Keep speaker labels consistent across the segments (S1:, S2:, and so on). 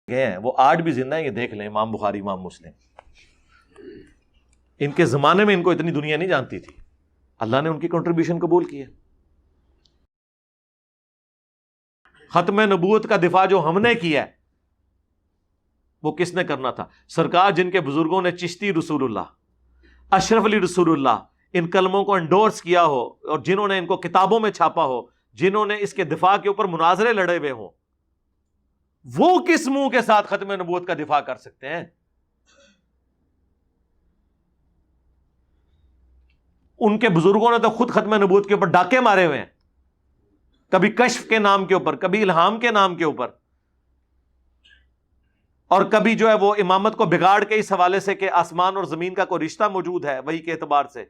S1: گئے ہیں وہ آج بھی زندہ ہیں. یہ دیکھ لیں امام بخاری امام مسلم, ان کے زمانے میں ان کو اتنی دنیا نہیں جانتی تھی, اللہ نے ان کی کنٹریبیوشن قبول کی ہے. ختم نبوت کا دفاع جو ہم نے کیا ہے وہ کس نے کرنا تھا؟ سرکار جن کے بزرگوں نے چشتی رسول اللہ, اشرف علی رسول اللہ ان کلموں کو انڈورس کیا ہو, اور جنہوں نے ان کو کتابوں میں چھاپا ہو, جنہوں نے اس کے دفاع کے اوپر مناظرے لڑے ہوئے ہوں, وہ کس منہ کے ساتھ ختم نبوت کا دفاع کر سکتے ہیں؟ ان کے بزرگوں نے تو خود ختم نبوت کے اوپر ڈاکے مارے ہوئے ہیں, کبھی کشف کے نام کے اوپر, کبھی الہام کے نام کے اوپر, اور کبھی جو ہے وہ امامت کو بگاڑ کے اس حوالے سے کہ آسمان اور زمین کا کوئی رشتہ موجود ہے وہی کے اعتبار سے.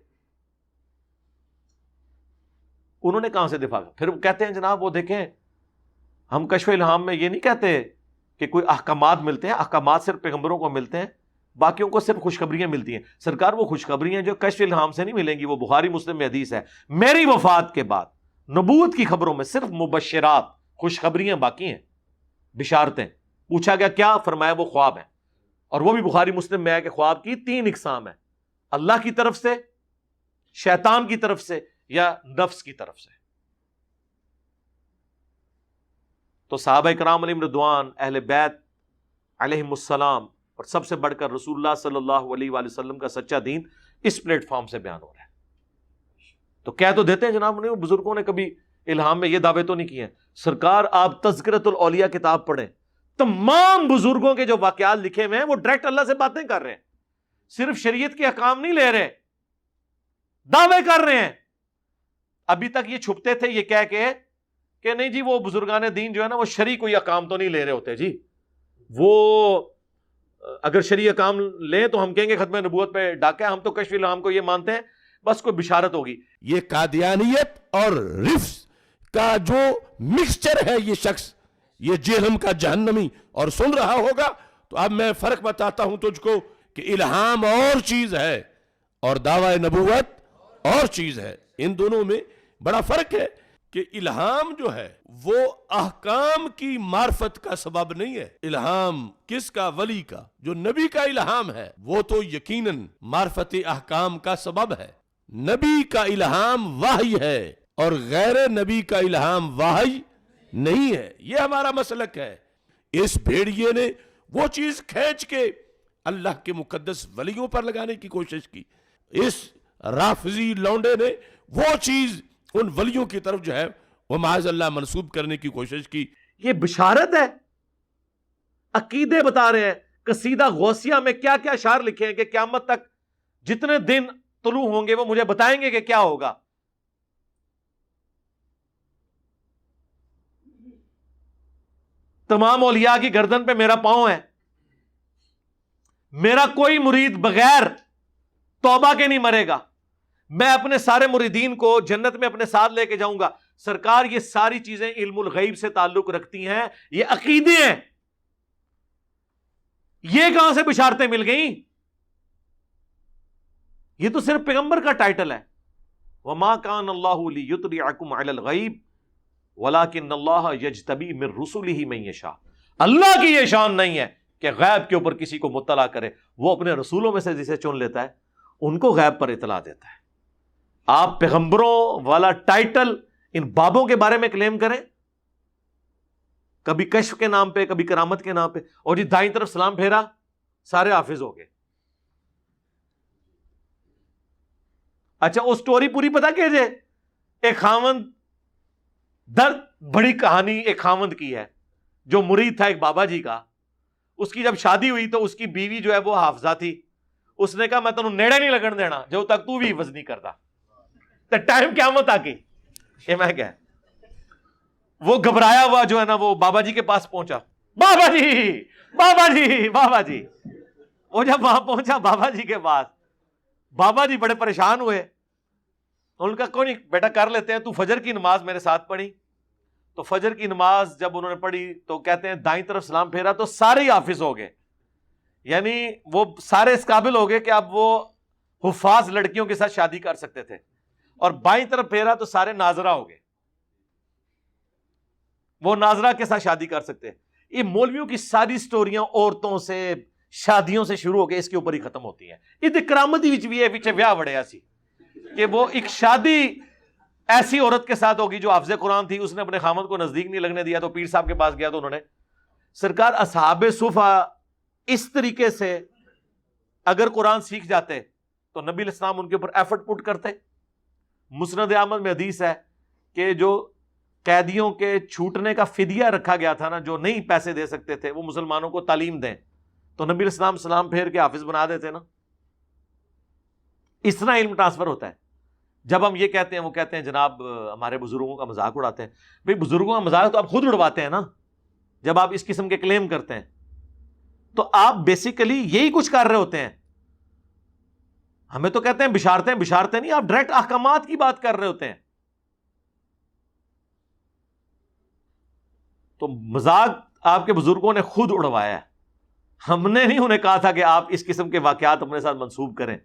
S1: انہوں نے کہاں سے دفاع کیا؟ پھر کہتے ہیں جناب وہ دیکھیں ہم کشف الہام میں یہ نہیں کہتے کہ کوئی احکامات ملتے ہیں, احکامات صرف پیغمبروں کو ملتے ہیں, باقیوں کو صرف خوشخبریاں ملتی ہیں. سرکار وہ خوشخبریاں جو کشف الہام سے نہیں ملیں گی, وہ بخاری مسلم میں حدیث ہے, میری وفات کے بعد نبوت کی خبروں میں صرف مبشرات خوشخبریاں باقی ہیں, بشارتیں. پوچھا گیا کیا؟ فرمایا وہ خواب ہیں, اور وہ بھی بخاری مسلم میں ہے کہ خواب کی 3 اقسام ہیں, اللہ کی طرف سے, شیطان کی طرف سے, یا نفس کی طرف سے. تو صحابہ کرام علیہم رضوان, اہل بیت علیہم السلام, اور سب سے بڑھ کر رسول اللہ صلی اللہ علیہ وآلہ وسلم کا سچا دین اس پلیٹ فارم سے بیان ہو رہا ہے. تو کہہ تو دیتے ہیں جناب نے بزرگوں نے کبھی الہام میں یہ دعوے تو نہیں کیے ہیں. سرکار آپ تذکرۃ الاولیاء کتاب پڑھیں, تمام بزرگوں کے جو واقعات لکھے ہوئے ہیں وہ ڈائریکٹ اللہ سے باتیں کر رہے ہیں, صرف شریعت کے احکام نہیں لے رہے, دعوے کر رہے ہیں. ابھی تک یہ چھپتے تھے یہ کہہ کے کہ نہیں جی وہ بزرگان دین جو ہے نا وہ شرعی کوئی احکام تو نہیں لے رہے ہوتے جی, وہ اگر شرعی احکام لیں تو ہم کہیں گے ختم نبوت پہ ڈاکہ, ہم تو کشف الہام کو یہ مانتے ہیں بس کوئی بشارت ہوگی.
S2: یہ قادیانیت اور رفض کا جو مکسچر ہے یہ شخص, یہ جہنم کا جہنمی, اور سن رہا ہوگا. تو اب میں فرق بتاتا ہوں تجھ کو کہ الہام اور چیز ہے اور دعوی نبوت اور چیز ہے. ان دونوں میں بڑا فرق ہے کہ الہام جو ہے وہ احکام کی معرفت کا سبب نہیں ہے. الہام کس کا؟ ولی کا. جو نبی کا الہام ہے وہ تو یقیناً معرفت احکام کا سبب ہے. نبی کا الہام وحی ہے اور غیر نبی کا الہام وحی نہیں ہے. یہ ہمارا مسلک ہے. اس بھیڑیے نے وہ چیز کھینچ کے اللہ کے مقدس ولیوں پر لگانے کی کوشش کی, اس رافضی لونڈے نے وہ چیز ان ولیوں کی طرف جو ہے وہ معاذ اللہ منسوب کرنے کی کوشش کی.
S1: یہ بشارت ہے, عقیدے بتا رہے ہیں. قصیدہ غوثیہ میں کیا کیا اشعار لکھے ہیں کہ قیامت تک جتنے دن طلوع ہوں گے وہ مجھے بتائیں گے کہ کیا ہوگا. تمام اولیاء کی گردن پہ میرا پاؤں ہے, میرا کوئی مرید بغیر توبہ کے نہیں مرے گا, میں اپنے سارے مریدین کو جنت میں اپنے ساتھ لے کے جاؤں گا. سرکار یہ ساری چیزیں علم الغیب سے تعلق رکھتی ہیں, یہ عقیدے ہیں. یہ کہاں سے بشارتیں مل گئیں؟ یہ تو صرف پیغمبر کا ٹائٹل ہے. وما کان اللہ لیطلعکم علی الغیب ولکن اللہ یجتبی من رسلہ من یشاء. اللہ کی یہ شان نہیں ہے کہ غیب کے اوپر کسی کو مطلع کرے, وہ اپنے رسولوں میں سے جسے چن لیتا ہے ان کو غیب پر اطلاع دیتا ہے. آپ پیغمبروں والا ٹائٹل ان بابوں کے بارے میں کلیم کریں, کبھی کشف کے نام پہ, کبھی کرامت کے نام پہ, اور جی دائیں طرف سلام پھیرا سارے حافظ ہو گئے. اچھا وہ سٹوری پوری پتہ کیجئے. ایک خاوند, درد بڑی کہانی ایک خاوند کی ہے جو مرید تھا ایک بابا جی کا. اس کی جب شادی ہوئی تو اس کی بیوی جو ہے وہ حافظہ تھی. اس نے کہا میں تنوں نیڑے نہیں لگن دینا جب تک تو بھی حفظ نہیں کرتا. تو ٹائم قیامت آ گئی. یہ میں کیا, وہ گھبرایا ہوا جو ہے نا وہ بابا جی کے پاس پہنچا. بابا جی بابا جی بابا جی. وہ جب وہاں پہنچا بابا جی کے پاس, بابا جی بڑے پریشان ہوئے. ان کا کوئی نہیں بیٹا کر لیتے ہیں, تو فجر کی نماز میرے ساتھ پڑھی. تو فجر کی نماز جب انہوں نے پڑھی تو کہتے ہیں دائیں طرف سلام پھیرا تو سارے ہی حافظ ہو گئے. یعنی وہ سارے اس قابل ہو گئے کہ اب وہ حفاظ لڑکیوں کے ساتھ شادی کر سکتے تھے. اور بائیں طرف پھیرا تو سارے ناظرہ ہو گئے, وہ ناظرہ کے ساتھ شادی کر سکتے. یہ مولویوں کی ساری سٹوریاں عورتوں سے شادیوں سے شروع ہو کے اس کے اوپر ہی ختم ہوتی ہیں. یہ کرامتی وچ بھی ہے پیچھے ویاہ وڑیا سی کہ وہ ایک شادی ایسی عورت کے ساتھ ہوگی جو حافظ قرآن تھی, اس نے اپنے خامد کو نزدیک نہیں لگنے دیا تو پیر صاحب کے پاس گیا تو انہوں نے سرکار اصحاب صفا اس طریقے سے اگر قرآن سیکھ جاتے تو نبی علیہ السلام ان کے اوپر ایفرٹ پٹ کرتے. مسند احمد میں حدیث ہے کہ جو قیدیوں کے چھوٹنے کا فدیہ رکھا گیا تھا نا, جو نہیں پیسے دے سکتے تھے وہ مسلمانوں کو تعلیم دیں, تو نبی علیہ السلام سلام پھیر کے حافظ بنا دیتے نا. اس طرح علم ٹرانسفر ہوتا ہے. جب ہم یہ کہتے ہیں وہ کہتے ہیں جناب ہمارے بزرگوں کا مذاق اڑاتے ہیں. بھئی بزرگوں کا مذاق تو آپ خود اڑواتے ہیں نا جب آپ اس قسم کے کلیم کرتے ہیں, تو آپ بیسیکلی یہی کچھ کر رہے ہوتے ہیں. ہمیں تو کہتے ہیں بشارتیں بشارتیں نہیں, آپ ڈائریکٹ احکامات کی بات کر رہے ہوتے ہیں. تو مذاق آپ کے بزرگوں نے خود اڑوایا ہے, ہم نے نہیں انہیں کہا تھا کہ آپ اس قسم کے واقعات اپنے ساتھ منسوب کریں.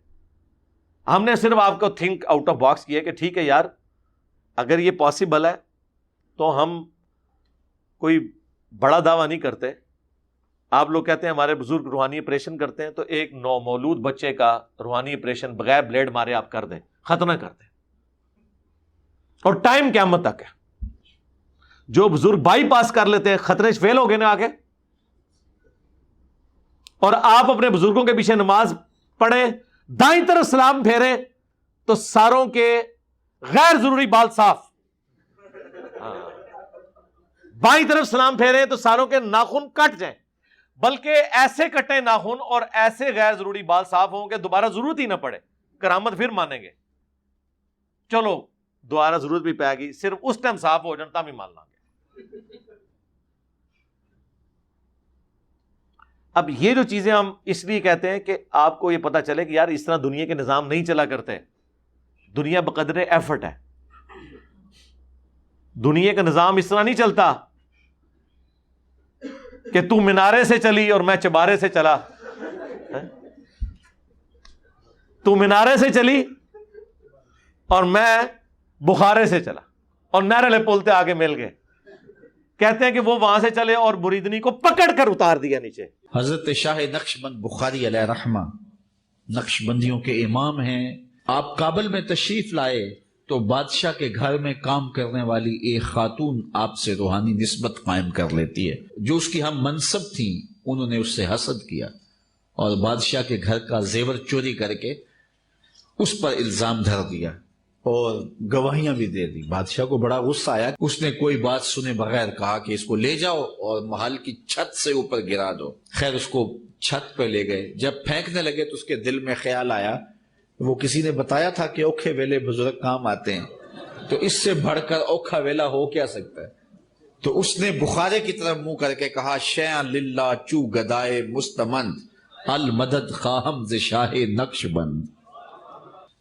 S1: ہم نے صرف آپ کو تھنک آؤٹ آف باکس کیا کہ ٹھیک ہے یار, اگر یہ پاسبل ہے تو ہم کوئی بڑا دعویٰ نہیں کرتے. آپ لوگ کہتے ہیں ہمارے بزرگ روحانی آپریشن کرتے ہیں, تو ایک نومولود بچے کا روحانی آپریشن بغیر بلیڈ مارے آپ کر دیں, ختم کر دیں, اور ٹائم قیامت تک ہے. جو بزرگ بائی پاس کر لیتے ہیں خطرے سے فیل ہو گئے نا آگے, اور آپ اپنے بزرگوں کے پیچھے نماز پڑھیں, دائیں طرف سلام پھیریں تو ساروں کے غیر ضروری بال صاف, بائیں طرف سلام پھیریں تو ساروں کے ناخن کٹ جائیں, بلکہ ایسے کٹیں ناخن اور ایسے غیر ضروری بال صاف ہوں کہ دوبارہ ضرورت ہی نہ پڑے, کرامت پھر مانیں گے. چلو دوبارہ ضرورت بھی پائے گی, صرف اس ٹائم صاف ہو جانا بھی مان لیں گے. اب یہ جو چیزیں ہم اس لیے کہتے ہیں کہ آپ کو یہ پتا چلے کہ یار اس طرح دنیا کے نظام نہیں چلا کرتے. دنیا بقدر ایفرٹ ہے, دنیا کا نظام اس طرح نہیں چلتا کہ تو مینارے سے چلی اور میں چبارے سے چلا. تو مینارے سے چلی اور میں بخارے سے چلا, اور نہرلے پلتے آگے مل گئے. کہتے ہیں کہ وہ وہاں سے چلے اور مریدنی کو پکڑ کر اتار دیا نیچے.
S3: حضرت شاہ نقشبند بخاری علیہ رحمہ نقشبندیوں کے امام ہیں. آپ کابل میں تشریف لائے تو بادشاہ کے گھر میں کام کرنے والی ایک خاتون آپ سے روحانی نسبت قائم کر لیتی ہے. جو اس کی ہم منصب تھیں انہوں نے اس سے حسد کیا اور بادشاہ کے گھر کا زیور چوری کر کے اس پر الزام دھر دیا اور گواہیاں بھی دے دی. بادشاہ کو بڑا غصہ آیا, اس نے کوئی بات سنے بغیر کہا کہ اس کو لے جاؤ اور محل کی چھت سے اوپر گرا دو. خیر اس کو چھت پہ لے گئے. جب پھینکنے لگے تو اس کے دل میں خیال آیا, وہ کسی نے بتایا تھا کہ اوکھے ویلے بزرگ کام آتے ہیں, تو اس سے بڑھ کر اوکھا ویلا ہو کیا سکتا ہے. تو اس نے بخارے کی طرف منہ کر کے کہا, شیئن للہ چو گدائے مستمند المدد خواہم ز شاہ نقش بند.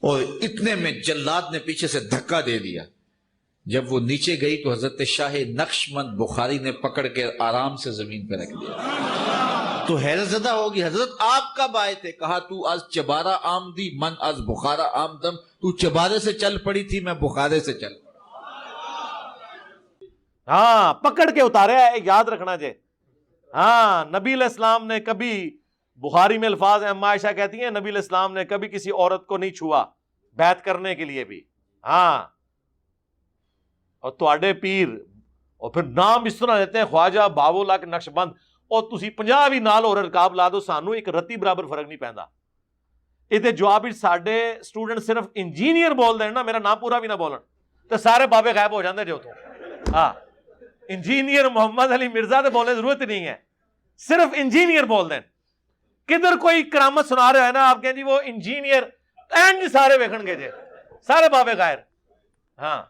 S3: اور اتنے میں جلاد نے پیچھے سے دھکا دے دیا. جب وہ نیچے گئی تو حضرت شاہ نقشبند بخاری نے پکڑ کے آرام سے زمین پہ رکھ دیا. تو حیرت زدہ ہوگی, حضرت آپ کب آئے تھے؟ کہا تو از چبارہ آمدی من از بخارا آمدم. تو چبارے سے چل پڑی تھی, میں بخارے سے چل پڑا.
S1: ہاں پکڑ کے اتارے ہے, یاد رکھنا جے. ہاں نبی علیہ السلام نے کبھی, بخاری میں الفاظ ہیں, اما عائشہ کہتی ہیں نبی علیہ السلام نے کبھی کسی عورت کو نہیں چھوا بیعت کرنے کے لیے بھی. ہاں اور تواڈے پیر, اور پھر نام اس طرح لیتے ہیں خواجہ باول حق نقشبند, اور تسی 50 بھی نال اور رکاب لا دو, سانو ایک رتی برابر فرق نہیں پیندا. یہ جواب ساڈے سٹوڈنٹ صرف انجینئر بول دین نا, میرا نام پورا بھی نہ بولن, تو سارے بابے غائب ہو جاندے جو تو. ہاں انجینئر محمد علی مرزا تے بولنے ضرورت نہیں ہے, صرف انجینئر بول دین. کدھر کوئی کرامت سنا رہے ہیں نا آپ کہیں جی وہ انجینئر, اینڈ سارے ویکھن گے جے, سارے بابے غائر. ہاں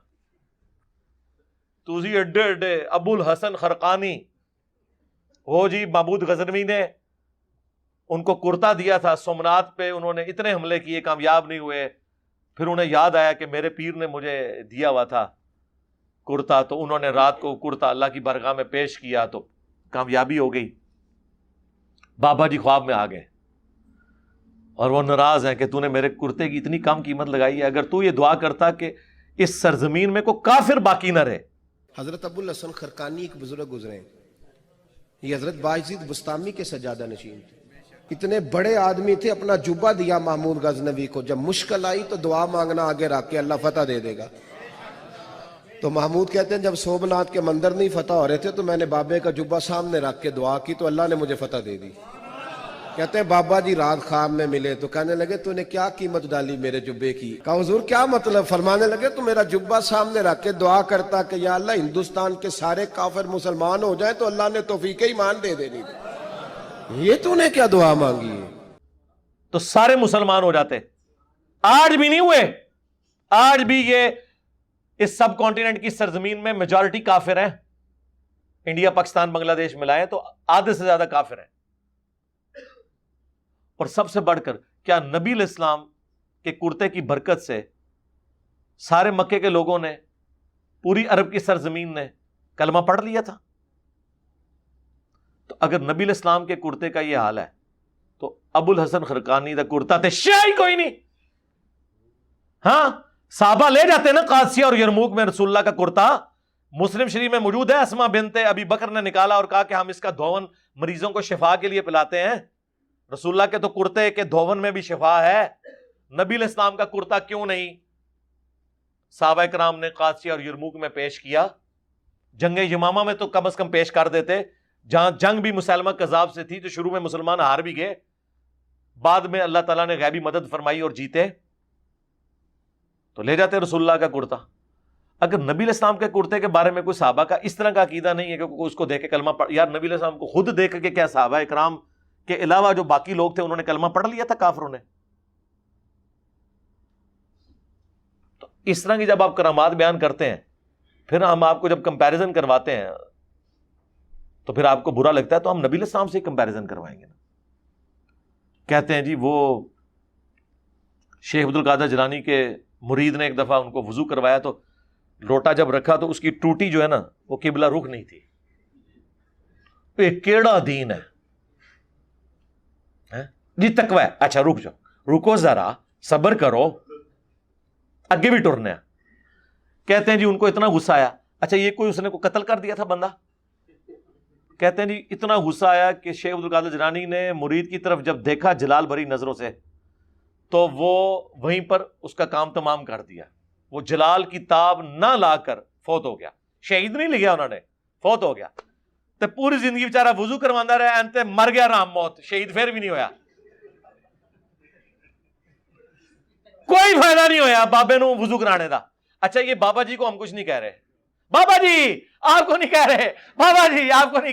S1: توزی اڈے اڈے ابو الحسن خرقانی, وہ جی معبود غزنوی نے ان کو کرتا دیا تھا سومنات پہ, انہوں نے اتنے حملے کیے کامیاب نہیں ہوئے. پھر انہیں یاد آیا کہ میرے پیر نے مجھے دیا ہوا تھا کرتا, تو انہوں نے رات کو کرتا اللہ کی بارگاہ میں پیش کیا تو کامیابی ہو گئی. بابا جی خواب میں آ گئے اور وہ ناراض ہیں کہ تو نے میرے کرتے کی اتنی کم قیمت لگائی ہے, اگر تو یہ دعا کرتا کہ اس سرزمین میں کوئی کافر باقی نہ رہے.
S4: حضرت ابو الحسن خرقانی ایک بزرگ گزرے, یہ حضرت باعزید بستامی کے سجادہ نشین تھے، اتنے بڑے آدمی تھے، اپنا جبہ دیا محمود غزنوی کو، جب مشکل آئی تو دعا مانگنا آگے رکھ کے اللہ فتح دے دے گا۔ تو محمود کہتے ہیں جب سومناتھ کے مندر نہیں فتح ہو رہے تھے تو میں نے بابے کا جبہ سامنے رکھ کے دعا کی تو اللہ نے مجھے فتح دے دی۔ کہتے ہیں بابا جی رات خواب میں ملے تو کہنے لگے تو نے کیا قیمت ڈالی میرے جبے کی؟ کہا حضور کیا مطلب؟ فرمانے لگے تو میرا جبہ سامنے رکھ کے دعا کرتا کہ یا اللہ ہندوستان کے سارے کافر مسلمان ہو جائیں تو اللہ نے توفیق ایمان دے دینی تھی، یہ تو نے کیا دعا مانگی ہے؟
S1: تو سارے مسلمان ہو جاتے، آج بھی نہیں ہوئے۔ آج بھی یہ اس سب کانٹیننٹ کی سرزمین میں میجورٹی کافر ہیں، انڈیا پاکستان بنگلہ دیش ملائیں تو آدھے سے زیادہ کافر ہیں۔ اور سب سے بڑھ کر کیا نبی علیہ السلام کے کرتے کی برکت سے سارے مکے کے لوگوں نے، پوری عرب کی سرزمین نے کلمہ پڑھ لیا تھا؟ تو اگر نبی علیہ السلام کے کرتے کا یہ حال ہے تو ابو الحسن خرقانی دا کرتا تے شاہی کوئی نہیں۔ ہاں صحابہ لے جاتے نا قادسیہ اور یرموک میں رسول اللہ کا کرتا، مسلم شریف میں موجود ہے، اسما بنت ابی بکر نے نکالا اور کہا کہ ہم اس کا دھون مریضوں کو شفا کے لیے پلاتے ہیں۔ رسول اللہ کے تو کرتے کے دھون میں بھی شفا ہے، نبی علیہ السلام کا کرتا کیوں نہیں؟ صحابہ کرام نے قادسیہ اور یرموک میں پیش کیا، جنگ یمامہ میں تو کم از کم پیش کر دیتے، جہاں جنگ بھی مسلمہ کذاب سے تھی تو شروع میں مسلمان ہار بھی گئے، بعد میں اللہ تعالیٰ نے غیبی مدد فرمائی اور جیتے، تو لے جاتے رسول اللہ کا کرتا۔ اگر نبی علیہ السلام کے کرتے کے بارے میں کوئی صحابہ کا اس طرح کا عقیدہ نہیں ہے کہ کوئی اس کو دیکھ کے کلمہ پڑھ، یار نبی علیہ السلام کو خود دیکھ کے کیا صحابہ اکرام کے علاوہ جو باقی لوگ تھے انہوں نے کلمہ پڑھ لیا تھا کافروں نے؟ تو اس طرح کی جب آپ کرامات بیان کرتے ہیں، پھر ہم آپ کو جب کمپیریزن کرواتے ہیں تو پھر آپ کو برا لگتا ہے، تو ہم نبی علیہ السلام سے کمپیریزن کروائیں گے نا۔ کہتے ہیں جی وہ شیخ عبد القادر جیلانی کے مرید نے ایک دفعہ ان کو وضو کروایا تو لوٹا جب رکھا تو اس کی ٹوٹی جو ہے نا وہ قبلہ رخ نہیں تھی۔ یہ کیڑا دین ہے جی؟ تقوی ہے، اچھا رک جاؤ، رکو ذرا، صبر کرو، اگے بھی ٹرنا ہے۔ کہتے ہیں جی ان کو اتنا غصہ آیا، اچھا یہ کوئی اس نے کو قتل کر دیا تھا بندہ؟ کہتے ہیں جی اتنا غصہ آیا کہ شیخ عبد القادر جیلانی نے مرید کی طرف جب دیکھا جلال بھری نظروں سے تو وہ وہیں پر اس کا کام تمام کر دیا، وہ جلال کی تاب نہ لا کر فوت ہو گیا، شہید نہیں لگیا انہوں نے، فوت ہو گیا۔ تو پوری زندگی بیچارہ وضو کروانا رہا، انتے مر گیا رام موت، شہید پھر بھی نہیں ہویا، کوئی فائدہ نہیں ہویا بابے نو وضو کرانے دا۔ اچھا یہ بابا جی کو ہم کچھ نہیں کہہ رہے، بابا جی آپ کو نہیں کہہ رہے، بابا جی آپ کو نہیں